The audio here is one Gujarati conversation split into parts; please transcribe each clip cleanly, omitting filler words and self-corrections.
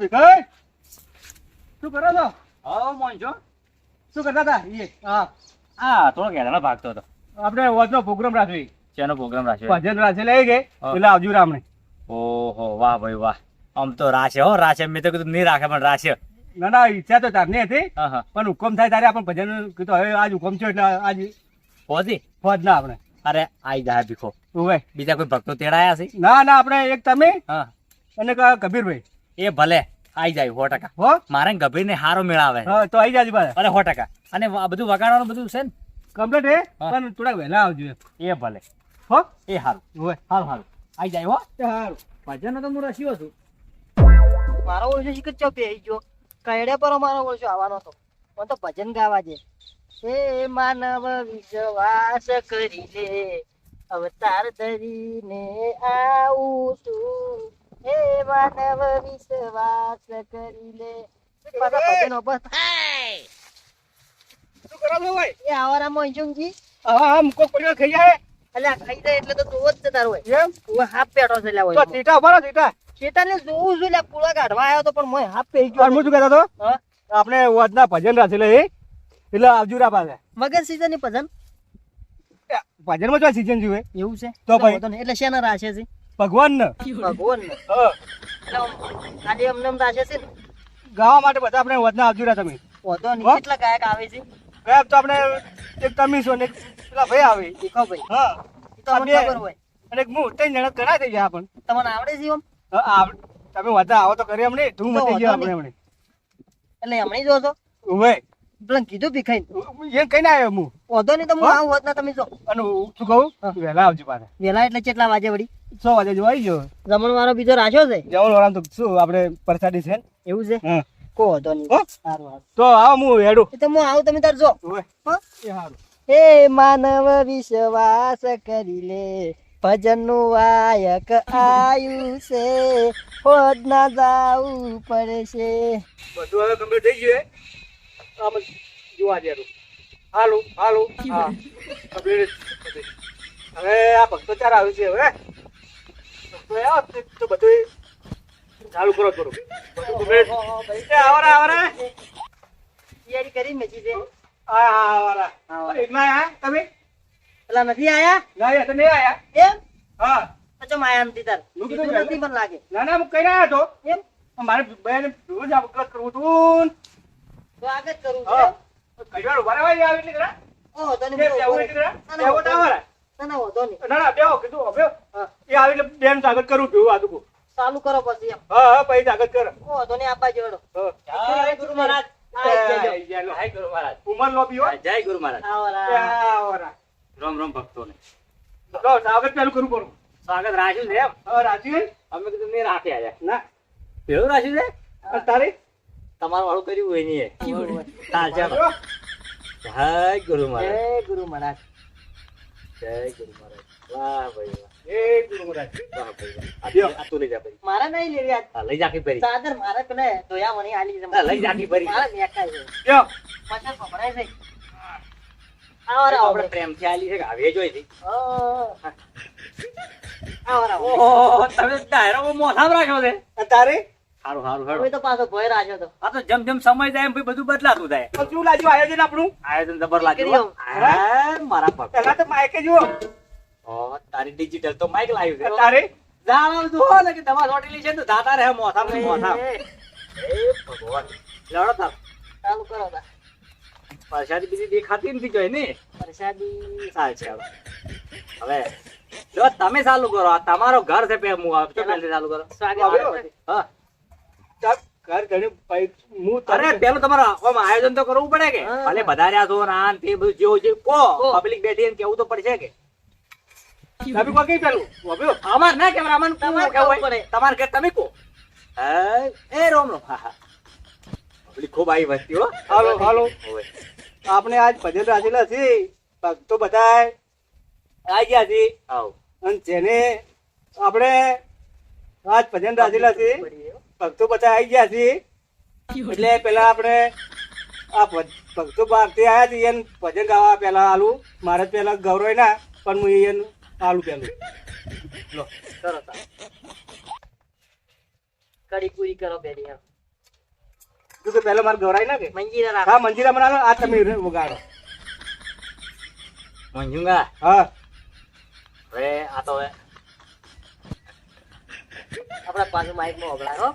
ભીખાઈ શું કરો છો? હા મોન છો. શું કરતા હતા? હા હા થોડો ઘેરાનો ભાગતો હતો. આપણે વોચનો પ્રોગ્રામ રાખ્યો. શેનો પ્રોગ્રામ રાખ્યો? ભજન રાશે લઈ ગઈ એટલે આવજો રામને. ઓહો વાહ ભાઈ વાહ. આમ તો રાશે હો રાશે. મેં તો કીધું નહીં રાખે પણ રાશે. ના ના ઈચ્છા તો તારની હતી હા હા પણ હુકમ થાય ત્યારે આપણે ભજન કીધું હવે આજ હુકમ છે એટલે આજ પહોંચી. ફોજ ના આપણે અરે આઈ જાય ભીખો. ઉવે બીજા કોઈ ભક્તો તેડાયા છે? ના ના આપણે એક તમે હા અને કબીરભાઈ એ ભલે આઈ જાય 100%. હો મારે ગભીર ને હારો મેળાવે. હા તો આવી જાજો પાછા. અરે 100%. અને આ બધું વગાડવાનું બધું છે ને કમ્પ્લીટ હે હા. પણ થોડાક વહેલા આવજો એમ. એ ભલે હો એ હારું ઉવે હારું હારું આઈ જાય હો. સારું ભજન તો હું રસ્યો છું. મારો ઓળશો શીખ જ પેહી ગયો કઈડે પર મારો ઓળશો આવવાનો હતો મને તો ભજન ગાવા છે. હે માનવ વિશ્વાસ કરી લે અવતાર ધરીને આવું છું. હે માનવ વિશ્વાસ કરી લે પાછા ભજનો બસ શું કરો છો ભાઈ? એ આવારામાં અંજુમજી હા હા મુકો પડ્યો ખાઈ જાય અલ્યા ખાઈ જાય એટલે તો જોવો જ જતા હોય એમ હું હાફ પેટો છે લ્યા તો હોય ટીટા ઉભા રહો, ટીટા. શેતાને જોવું છું લ્યા પૂળા કાઢવા આવ્યો તો પણ મોય હાફ પેઈ અને ગયો હું શું કહેતો હતો હા આપણે વોચના ભજન રાશે એટલે આવજો રા પાસે. વગર સીઝન ભજન ભજનમાં જો સીઝન જોવે એવું છે તો ભાઈ. વાંધો નહીં. એટલે શેના રાશે છે ભગવાન ને ભગવાન હા આજે અમને એમ રાશે છે ને ગાવા માટે બધા આપણે વચના આવજો રા તમે. વાંધો નહીં. હા? કેટલા ગાયક આવે છે ગાયબ તો આપણે એક તમે છો ને એક પેલા ભાઈ આવે દેખાવ ભાઈ હા એ તો અમને બે. ખબર હોય અને એક હું 3 જણા ઘણા થઈ ગયા આપણ તમને આવડે છે એમ તમે વચના આવો તો કરી અમને ધૂમ તો મચી ગયા વાંધો આપણે એટલે હમણાં જો છો ઉવે પેલા કીધું ભીખાઈ એમ કઈ ના આવ્યો હું વાંધો નહીં તો હું હા? આવું હોત ના તમે જો અને હું શું કહું હા. વહેલા આવજો પાછા વેલા એટલે કેટલા વાગે વળી 100 વાગે જો આવી ગયો જમણ વાળો બીજો રાખ્યો છે જવાનું વાળા તો શું આપણે પ્રસાદી છે ને? એવું છે હા કો વાંધો નહીં હો? સારું સારું તો આવો હું હેડું એ તો હું આવું તમે તાર જો ઉવે હા? એ સારું હે માનવ વિશ્વાસ કરી લે ભજનનું વાયક આયુ છે હોદ ના જાવું પડશે બધું હવે કમ્પ્લીટ થઈ ગયું હે આમ જોવા જેવું હાલો હાલો હા કમ્પ્લીટ હવે આ ભક્તો ચાર આવ્યું છે હવે ભક્તો આવ્યા તો બધું ચાલુ કરો બધું complete. એ આવરા આવરા તૈયારી કરી મેચી છે આ આવરા આવરા. એકલા આયા તમે પેલા નથી આયા ના તો નહીં આયા એમ હા અચ્છા માયા નથી તાર હું કીધું કીધું નથી મને લાગે ના ના હું કઈ આવ્યો તો એમ મારે બેન રોજ આ વખત કરવું હતું તો આગળ જ કરવું છે હા કઈવાર ઉભા રહેવાય આવે એટલે કરા ઓહો તો બેહો એટલે કરા બેહો તો આવરા ના વાંધો નહીં ના ના બેહો કીધું હવે એ આવી એટલે બેન સ્વાગત કરું છું આ તું ચાલુ કરો પછી એમ હા હા પછી સ્વાગત કર ઓહો તો નહીં આપવા જોડો જય ગુરુ મહારાજ. જય ગુરુ મહારાજ. ઉમર લો પીવો જય ગુરુ મહારાજ. આવરા રામ રામ ભક્તોને લો સ્વાગત ચાલુ કરું પડું સ્વાગત રાખ્યું છે એમ. હા રાજી અમે કીધું નહીં રાખે આયા. ના પેલું રાખ્યું છે અને તારી તમારું વાળું કર્યું હોય નહીં. હા ચાલો. જો, જય ગુરુ મહારાજ. જય ગુરુ મહારાજ જય ગુરુ મહારાજ. વાહ ભાઈ વાહ. એ ગુરુ મહારાજ વાહ ભાઈ વાહ. લ્યો. આ તો લઈ જા ભાઈ. મારા નહીં લેવી આજ હા, લઈ જા આખી ભરી. ચાદર મારે પેલે ધોયા વણી આલી છે હા, લઈ જા આખી ભરી. મારે મેકાય છે જો પાછળ પકડાય છે આવરા આપણે આવરા પ્રેમથી આલી છે કે હવે જોઈ હતી. આવરા ઓહો, તમે ડાયરો મોઢામાં રાખ્યો છે. અને તારી સારું સારું હવે સારું. તો પાછો ભય રાખ્યો તો આ તો જેમ જેમ સમય જાય એમ ભાઈ બધું બદલાતું જાય. તો શું લાગ્યું આયોજન આપણું આયોજન જબર લાગ્યું હો. નીકળી હા, મારા ભક્તો. પેલા તો માઇકે જુઓ ઓહ, તારી ડિજિટલ તો માઇક લાવ્યું છે. અને તારી જાણો છો ને કે દવા ચોટેલી છે ને તો દાતા રહે મોથામાં ને મોથામાં. એ ભગવાન. લડો તાર. ચાલુ કરો તા પ્રસાદી બીજી દેખાતી નથી જોઈ ને. પ્રસાદી ચાલ છે હવે. હવે જો તમે ચાલુ કરો આ તમારો ઘર છે પે હું આવતો પહેલેથી ચાલુ કરો. સ્વાગત હવે. કરો. હા. ચાલ, ઘર ઘણી પાઇપ હું અરે તારે પેલું તમારે આખોમાં આયોજન તો કરવું પડે કે હા. ભલે વધાર્યા છો ને આ ને તે બધું જેવું જેવું કહો કહો. પબ્લિક બેઠી ને કેવું તો પડશે કે તમે કોઈ કઈ પેલું વાપર્યો અમાર ના કેમ અમાર તમારે કેવું કેવું હોય? પડે. તમારે કે તમે કહો હા એ રોમ રોમ હા હા પબ્લિક ખૂબ આવી વસ્તી હો હાલો હાલો હોવે. આપણે આજ ભજન રાજેલા છે ભક્તો બધા આવી ગયા છે આવો અને જેને આપણે આજ ભજન રાજેલા છે ભક્તો બધા આવી ગયા છે એટલે પેલા આપણે આ ભક્તો બહારથી આવ્યા છે એને ભજન ગાવા પેલા આલું મારે પેલા ગૌરવ ના પણ હું એને આલું પેલું લો કરો તાર. કડી પૂરી કરો પેલી એમ. તું કે પહેલો મારે ગવરાય ના કે મંજીરા રાખો. હા મંજીરા બનાવો આ તમે વગાડો મંજુંગા હા હવે આ તો હવે આપણા પાછું માઇકમાં વગડાય હો.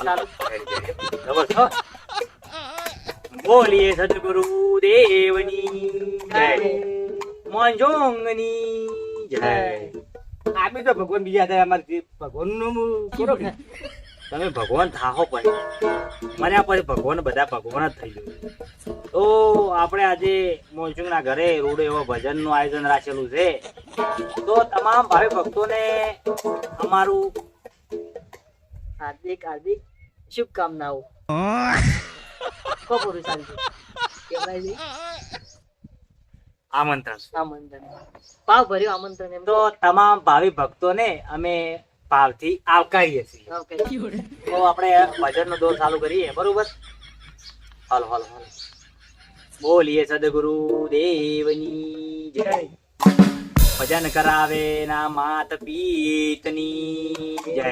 ચાલુ. જબરજસ્ત હો. બોલીએ સદગુરુ દેવની જય મોંજોંગની જય. આપી તો ભગવાન બીજા હતા અમારે જે ભગવાનનું કરો કે તમે ભગવાન થાહો પછી મર્યા પછી ભગવાન બધા ભગવાન જ થઈ ગયું. તો આપણે આજે મોંચુંગના ઘરે રોડે એવો ભજનનું આયોજન રાખેલું છે. તો તમામ ભાવિ ભક્તોને અમારું હાર્દિક હાર્દિક શુભકામનાઓ. ખબર ચાલતું કેવડાવી આમંત્રણ. આમંત્રણ ભાવ ભર્યું આમંત્રણ એમ તો તમામ ભાવિ ભક્તોને અમે ભાવથી આવકારીએ છીએ. ઓકે. તો આપણે ભજનનો દોર ચાલુ કરીએ બરોબર. હાલો હાલો હાલો. બોલીએ સદગુરુ દેવની જય. ભજન કરાવે ના માત પિતની જય.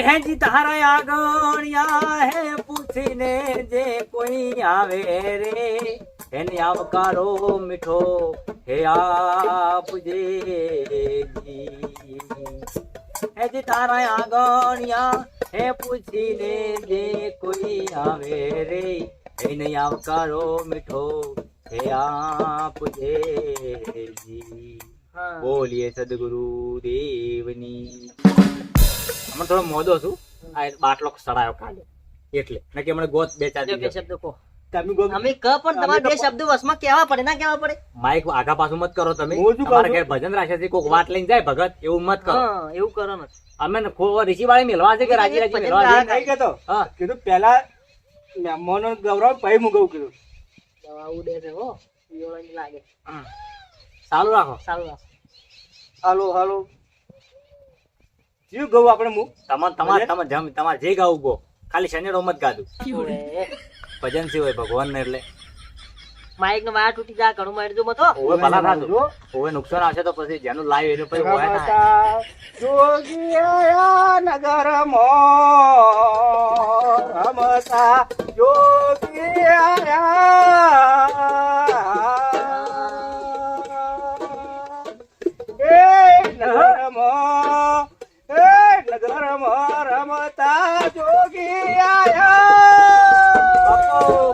હે જી તારા આગણિયા હે પૂછીને જે કોઈ આવે રે એને આવકારો મીઠો હે આપજે જી. હે જી તારા આગણિયા હે પૂછીને જે કોઈ આવે રે એને આવકારો મીઠો હે આપજે જી. હા. બોલીએ સદગુરુ દેવની. હમણાં થોડો મોદો છું આ બાટલો સડાયો કાલે એટલે નકે હમણાં ગોત બે ચાર જો બે દિવસ. શબ્દો કહો. તમે ગો અમે ક પણ તમારે બે શબ્દો વસમાં કહેવા પડે ના કહેવા પડે. માઇક આગા પાછું મત કરો તમે. હું શું કહું તમારા છું? ઘેર ભજન રાખે છે કોક વાત લઈને જાય ભગત એવું મત કરો. હા એવું કરો ને. અમે ઋષિ વાળી મેળવા છે કે રાજી રાજી મેળવા છે? નહીં કહેતો હા કીધું પહેલા મહેમાનો ગૌરવ પછી હું ગૌ કીધું દવા ઉડે છે હો વિયોળાની લાગે. હા. ચાલુ રાખો. સારું રાખો. હાલો હાલો જીવ ગૌ આપણે હું તમારે જે ગાવું ગો ખાલી શનિવારે મત ગાધું. ઓએ, ભજન છે હોય ભગવાન ને એટલે માઇક નો વાળ તૂટી જાય ઘણું મારી દો મતો. ઓવે ભલા થાતું. ઓવે નુકસાન આવશે તો પછી જેનું લાઈવ એનું પછી હોય ના. રમતા જોગી આયા નગરમાં રમતા જોગી આયા એ નગરમાં રમતા જોગી આયા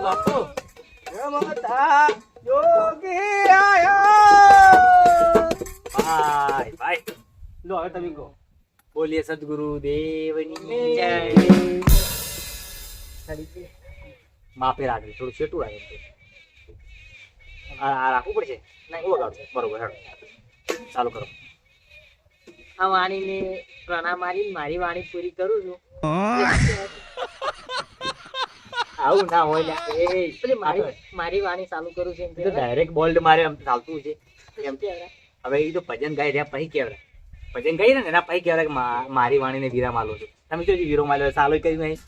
બાપુ રમતા જોગી આયા ભાઈ ભાઈ લો હવે તમે કહો બોલીએ સદગુરુ દેવની જય. માફી રાખજો થોડું છેટું રાખે. આ રાખવું પડશે. નહીં વગાડો બરોબર હેડો ચાલુ કરો. આ વાણીને પ્રણામ મારી મારી વાણી પૂરી કરું છું. આવું ના હોય લ્યા. એ પેલી મારી વાણી ચાલુ કરું છું એમ તો કહેવાય. ડાયરેક્ટ બોલ્ડ મારે આમ ચાલતું છે. એમ કહેવાય. હવે એ તો ભજન ગાઈ રહ્યા પછી કેવડા ભજન ગાઈ ને એના પછી કેવડા કે મારી વાણીને વિરામ આલો છું. તમે જો વિરામ આલ્યો ચાલુ કર્યું નહીં.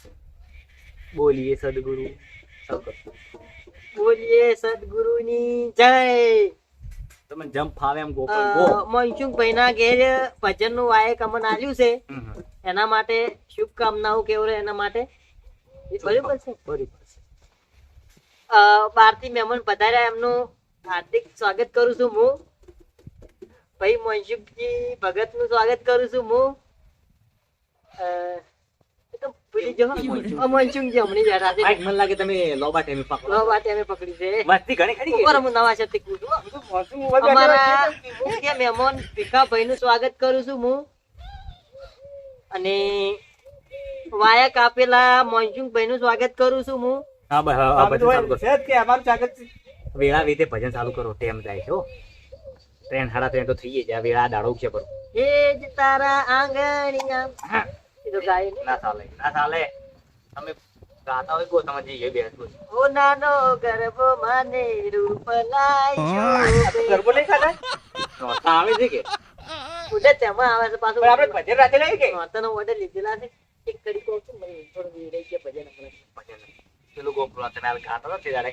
બોલીએ સદગુરુ બોલીએ સદગુરુની જય. તમે જમ્પ ફાવે એમ ગોપન ગો. મનસુખભાઈ ના ઘેર ભજન નું વાયક અમને આલ્યું છે એના માટે શુભકામનાઓ કેવડે એના માટે એ બરાબર છે. બરોબર છે. બહારથી મહેમાન પધાર્યા એમનું હાર્દિક સ્વાગત કરું છું હું. ભાઈ મનસુખજી ભગત નું સ્વાગત કરું છું હું. એ તો ભૂલી જાઓ. મનસુખજી હમણાં બેઠા છે. ભાઈ, મને લાગે તમે લોબા ટેમી પકડો. લો વાત અમે પકડી છે. મસ્તી ઘણી ખરી ઉપર છે. હું નવા શબ્દ કહું છું. મોસમ ઉપર અમારા મુખ્ય મહેમાન ભીખાભાઈ નું સ્વાગત કરું છું હું. અને વાયક આપેલા મોનસુખભાઈ નું સ્વાગત કરું છું હું. હા બસ હવે ભજન ચાલુ કરો. છે જ કે અમારું ચાકત છે. વેળા વીતે ભજન ચાલુ કરો. ટેમ જાય છે હો. 3 સાડા 3 તો થઈ જાય. વેળા દાડો છે બરો. એ જ તારા આંગણિયા એ તો ગાય ને. ના ચાલે ના ચાલે. તમે ગાતા હોય ગો તમે જઈએ બેસવું. ઓ નાનો ગર્ભ માને રૂપ આ લાય તો ગરબો નહીં ખાતા નોતા આવે છે કે ઉડે તેમાં આવે છે પાછું. પણ આપણે ભજન રાતે નહીં કે નોતાનો order લીધેલા છે. એક કડી કહું છું મને થોડું વિરાઈ ગયા ભજન હમણાં. ભજન પેલું ગોપરો તમે હાલ ગાતા નથી દાડે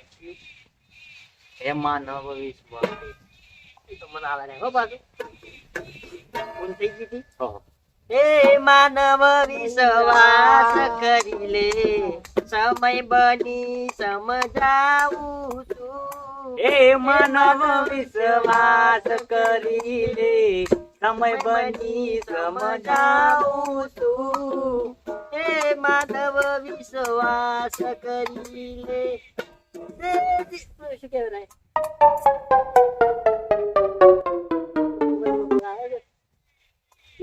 એમાં નવ વિશ્વાસ એ તો મને આવે ને હો પાછું. ભૂલ થઈ ગઈ હતી. હો. એ માનવ વિશ્વાસ કરી લે, સમય બની સમજાવું છું. એ માનવ વિશ્વાસ કરી લે, સમય બની સમજાવું છું. એ માનવ વિશ્વાસ કરી લે. શું કહેવાય?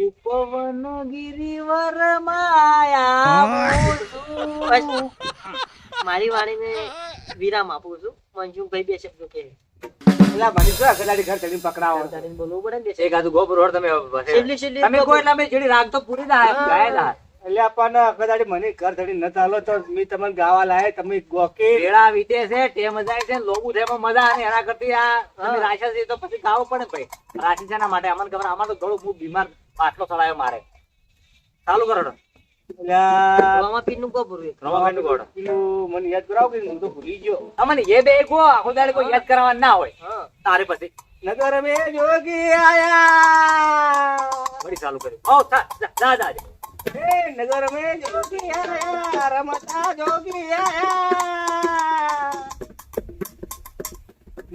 ઉપવન ગિરિવર માયા બસ. મારી વાણીને વિરામ આપું છું. મંજુભાઈ બે શબ્દો કહે. પેલા ભાઈ શું ગદાડી ઘર ચડીને પકડાવો વધારે બોલવું પડે ને બે એક આધું ગોબર રોડ તમે છેલ્લી છેલ્લી તમે કોઈ એટલે અમે જેડી રાગ તો પૂરી ના ગાયેલા એટલે આપણને ગદાડી મને ઘર ચડી ન ચાલો તો મેં તમને ગાવા લાય તમે ગોકી પેડા વીતે છે ટેમ જાય છે લોબુ છે એમાં મજા અને એના કરતી આ તમે રાશિ છે તો પછી ગાવો પડે ભાઈ રાશિ છે ના માટે અમને ખબર અમાર તો ઘણું હું બીમાર પાટલો ચડાયો મારે ચાલુ કરો તો રમા પીરનું ગોબરું એક. રમાભાઈનું ગોળ પેલું મને યાદ કરાવો કે હું તો ભૂલી ગયો. અમને એ બે કો આખો દાડે કોઈ યાદ કરાવવા ના હોય હા. તારે પછી નગર મે જોગી આયા, વળી ચાલુ કર્યું ઓ થા જા જા જા. એ નગર મે જોગી આયા, રમતા જોગી આયા.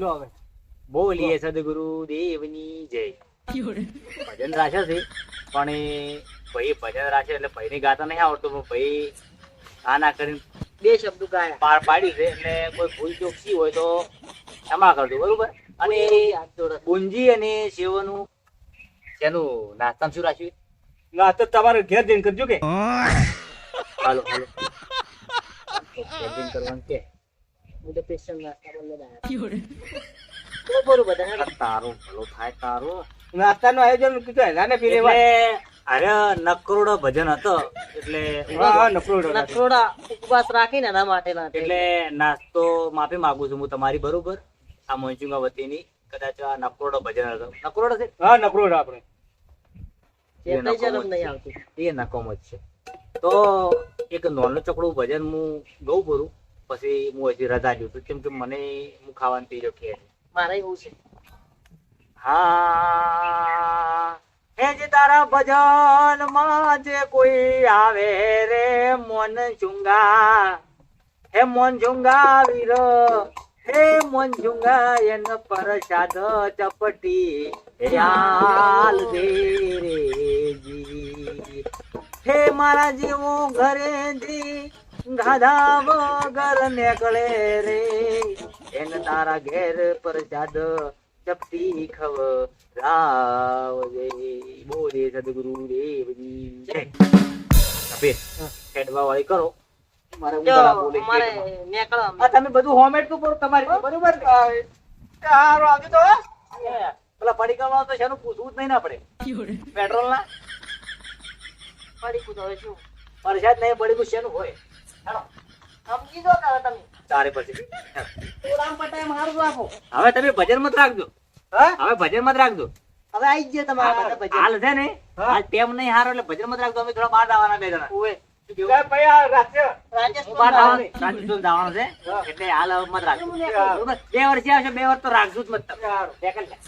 લો હવે બોલીએ સદગુરુ દેવની જય ભજન રાશે છે પણ એ ભાઈ ભજન રાશે એટલે ભાઈને ગાતા નહીં આવડતું પણ ભાઈ આ ના કરીને બે શબ્દો ગાયા. પાર પાડી છે એટલે કોઈ ભૂલ ચોકસી હોય તો ક્ષમા કરજો બરોબર અને હાથ જોડે. ગુંજી અને સેવનું તેનું નાસ્તામાં શું રાખ્યું ના તો તમારે ઘેર જઈને કરજો કે હાલો હાલો કરવાનું કે હું તો special નાસ્તા બોલવા આવ્યા. ગોબરું બધા હેડો. તારું ભલો થાય તારું નાસ્તાનું આયોજન કીધું હેલા ને પીલે એટલે અરે નકરોડો ભજન હતો એટલે હા નકરો નકરોડા ઉપવાસ રાખીને એના માટે ના થાય. એટલે નાસ્તો માફી માંગુ છું હું તમારી બરોબર આ મોંચુંગા વતીની કદાચ આ નકરોડો ભજન હતો નકરોડો છે હા નકરો આપણે ચેતાઈ શરમ નહીં આવતી. એ નકોમ જ છે તો એક નોનલો ચકડું ભજન હું ગઉં ભરું પછી હું હજી રજા લઉં છું કેમ કે મને હું ખાવાનું પી કે મારે એવું છે. હા હે જે તારા ભજન માં જે કોઈ આવે રે મોન ચુંગા હે મોન ચુંગા વીર હે મોન ચુંગા એન પ્રસાદ ચપટી યાલ દે રે જી હે મારા જેવો ઘરે જી ગાધા વગર નીકળે રે એન તારા ઘેર પ્રસાદ ચપટી ખવડાવજે બોલે સદગુરુ દેવની જય કબીર ખેડવા વાળી કરો મારે જો ઉંદરા બોલે મારે પેટમાં. નીકળવા આ તમે બધું હોમેટ નું કરો તમારી બરોબર સારું આવજો તો પેલા પડીકા વાળો તો શેનું પૂછવું જ નહીં ને આપણે પેટ્રોલ ના પડી કૂદો હવે શું પરસાદ નહીં પડીકું શેનું હોય ચાલો સમજી દો કાં તમે. તારે પછી રામ પટાય મારું રાખો. હવે તમે ભજન મત રાખજો હા હવે ભજન મત રાખજો હવે આઈ જ ગયા તમારા બધા ભજન. હાલ છે ને હા. હાલ ટેમ નહીં હારો એટલે ભજન મત રાખજો અમે થોડા બહાર જવાના બે જણા ઓવે. જય ભાઈ આ રાત્રે રાજસ્થાન હું બહાર જવાનું. રાજસ્થાન જવાનું છે હા. એટલે હાલ હવે મત રાખજો હું નીકળું. બરોબર 2 વર્ષે આવશે 2 વર્ષ તો રાખજો જ મત તમે સારું. નીકળ જા.